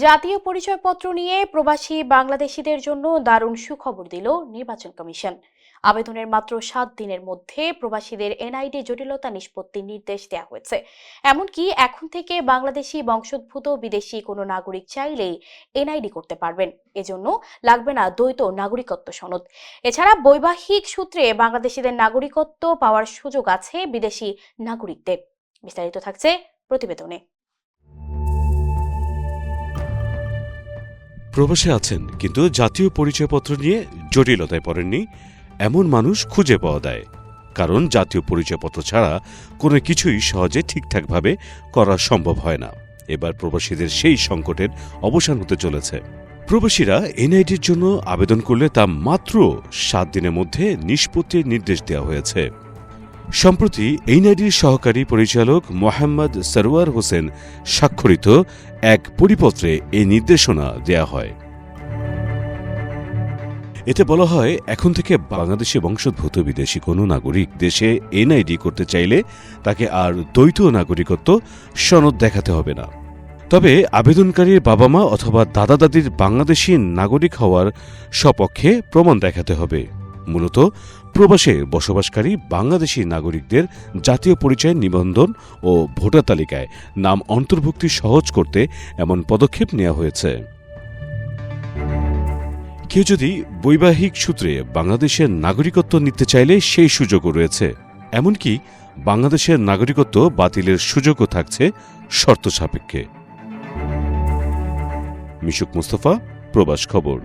জাতীয় পরিচয়পত্র নিয়ে প্রবাসী বাংলাদেশিদের জন্য দারুণ সুখবর দিল নির্বাচন কমিশন। আবেদনের মাত্র 7 দিনের মধ্যে প্রবাসীদের এনআইডি জটিলতা নিষ্পত্তির নির্দেশ দেওয়া হয়েছে। এমনকি এখন থেকে বাংলাদেশি বংশোদ্ভূত বিদেশি কোনো নাগরিক চাইলেই এনআইডি করতে পারবেন। এজন্য লাগবে না দ্বৈত নাগরিকত্ব সনদ। এছাড়া বৈবাহিক সূত্রে বাংলাদেশিদের নাগরিকত্ব পাওয়ার সুযোগ আছে বিদেশি নাগরিকদের। বিস্তারিত থাকছে প্রতিবেদনে। প্রবাসে আছেন কিন্তু জাতীয় পরিচয়পত্র নিয়ে জটিলতায় পড়েননি এমন মানুষ খুঁজে পাওয়া যায়। কারণ জাতীয় পরিচয়পত্র ছাড়া কোনো কিছুই সহজে ঠিকঠাকভাবে করা সম্ভব হয় না। এবার প্রবাসীদের সেই সংকটের অবসান হতে চলেছে। প্রবাসীরা এনআইডির জন্য আবেদন করলে তা মাত্র 7 দিনের মধ্যে নিষ্পত্তির নির্দেশ দেওয়া হয়েছে। সম্প্রতি এনআইডির সহকারী পরিচালক মোহাম্মদ সরওয়ার হোসেন স্বাক্ষরিত এক পরিপত্রে এই নির্দেশনা দেয়া হয়। এতে বলা হয়, এখন থেকে বাংলাদেশে বংশোদ্ভূত বিদেশি কোনো নাগরিক দেশে এনআইডি করতে চাইলে তাকে আর দ্বৈত নাগরিকত্ব সনদ দেখাতে হবে না। তবে আবেদনকারীর বাবা মা অথবা দাদা দাদির বাংলাদেশি নাগরিক হওয়ার সপক্ষে প্রমাণ দেখাতে হবে। মূলত প্রবাসে বসবাসকারী বাংলাদেশি নাগরিকদের জাতীয় পরিচয় নিবন্ধন ও ভোটার তালিকায় নাম অন্তর্ভুক্তি সহজ করতে এমন পদক্ষেপ নেওয়া হয়েছে। কেউ যদি বৈবাহিক সূত্রে বাংলাদেশের নাগরিকত্ব নিতে চাইলে সেই সুযোগও রয়েছে। এমনকি বাংলাদেশের নাগরিকত্ব বাতিলের সুযোগও থাকছে শর্ত সাপেক্ষে। মিশুক মুস্তফা, প্রবাস খবর।